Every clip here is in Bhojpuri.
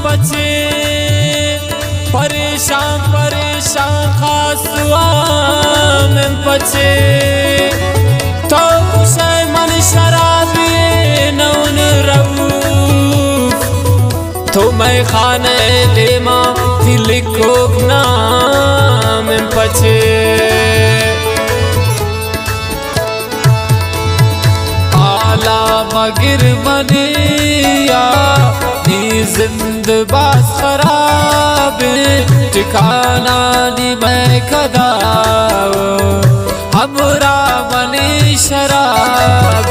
पचे परेशान परेशान खासुआ में पचे तो उसे मन शराबी नौन रऊफ तो मैं खाने देमा दिल को नाम पचे आला मगिर मनिया नी जिंदबाज खराब ठिकाना नी मैं कदाव हमरा मनी शराब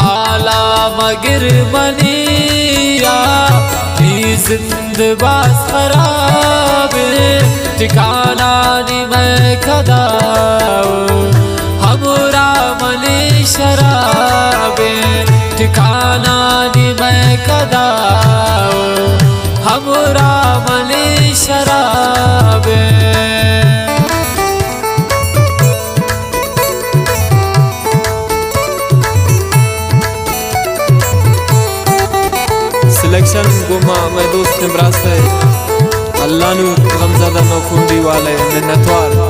आला मगिर मनिया नी जिंदबाज खराब ठिकाना नी मैं कदाव हमरा मनी शराब ठिकाना नी मैं कदाव हमरा मनी शराब सिलेक्शन गुमा मैं दोस्त इमरान से अल्लाह नु गमज़दा नौखुंडी वाले मिन्नतवार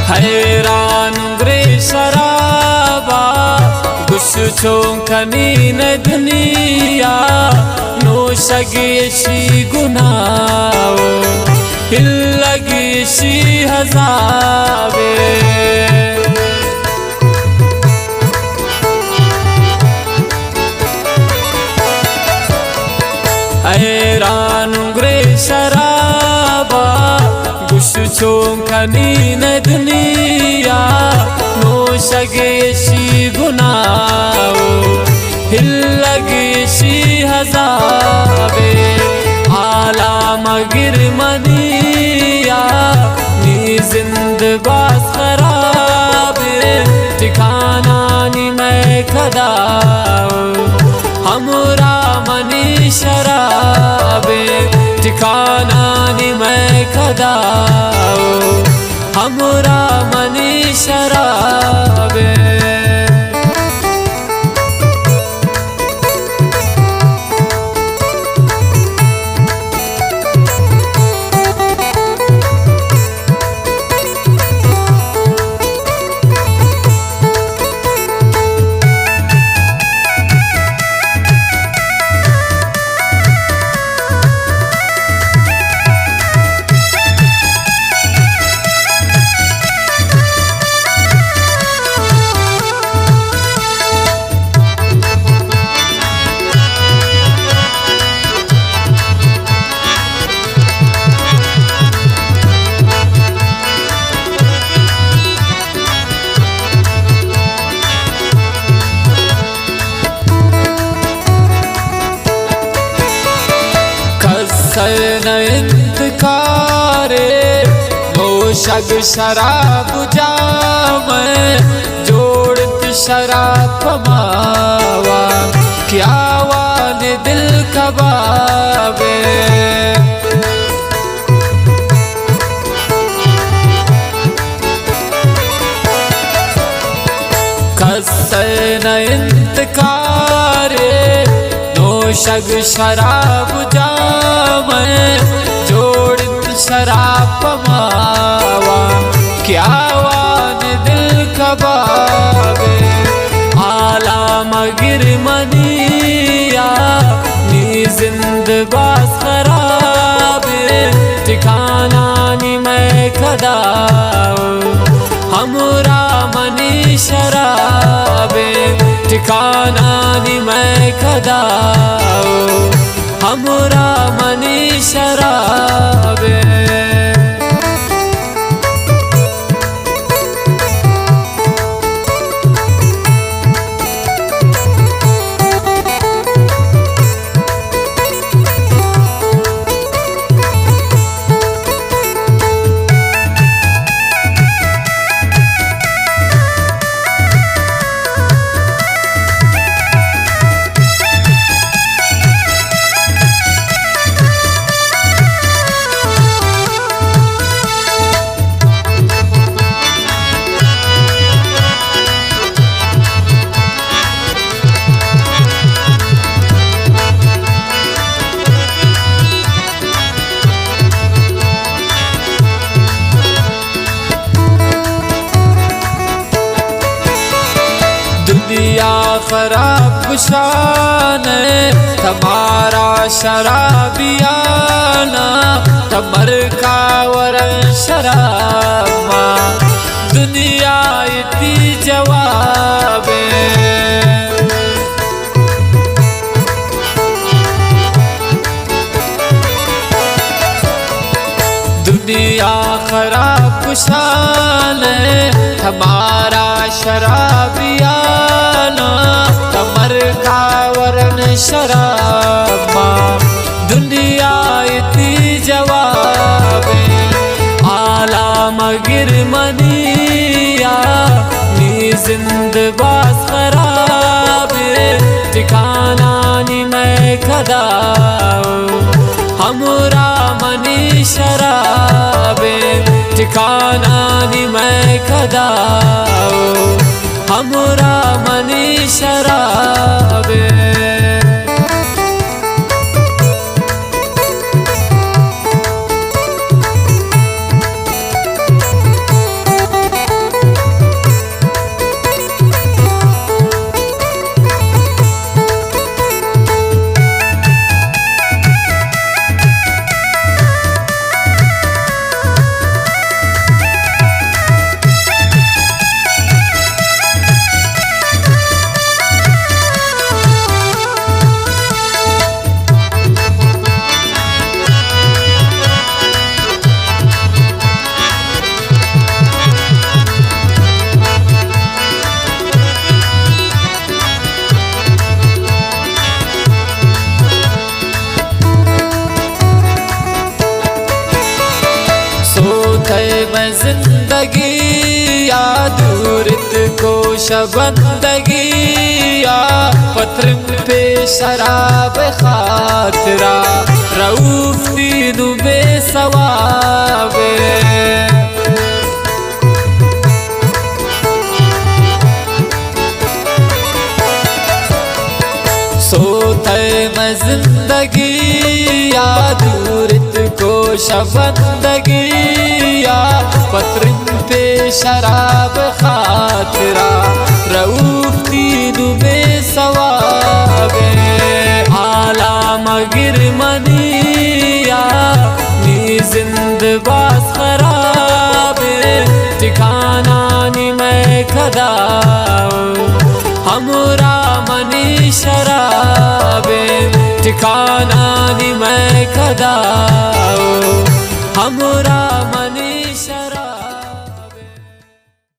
हैरान ग्रे शराबा गुश चौंकनी न दुनिया नोशगेशी गुनाव हिल्लगेशी हजाबे हैरान ग्रे शराबा चौंकनी न दुनिया नोशगेशी गुनाव हिल्लगेशी हजाबे आला मगिर मनिया नी जिंदबाज खराब ठिकाना नी मैं कदाव हमरा मनी शराब ठिकाना नी मैं कदाव हमरा मनी शराब न इंतकारे नोशग शराब जाम जोड़त शराब पमावा क्या वान दिल कबाबे कसन इंतकारे नोशग शराब जाम जोड़त शराब पमावा क्या वान दिल कबाबे आला मगिर मनिया नी जिंदबाज खराब ठिकाना नी मैं कदाव हमरा मनी शराब ठिकाना नी मैं कदाव हमरा मनी शराब खराब शान तुम्हारा शराबियाना तमर का वरन शराब दुनिया इतनी जवाब दुनिया खराब शान हमारा शराबियाना कमर का वरन शराब दुनिया इतनी जवाब आला मगिर मनिया नी जिंदबाज खराब ठिकाना नी मैं खदा हमरा मनी शराबे ठिकाना नी मैं खदा हमरा मनी शराबे मैं जिंदगी या दूरित को शबंदगी या पत्र पे शराब खातरा रऊफ दीनु बेसवाबे सोते मैं जिंदगी या दूरित को शबंदगी या पत्र पे शराब खातरा रऊफ दीनु बेसवाबे आला मगिर मनिया नी जिंदबाज खराबे ठिकाना नी मैं खदा हमरा मनी शराबे ठिकाना नी मैं खदा हमरा मनी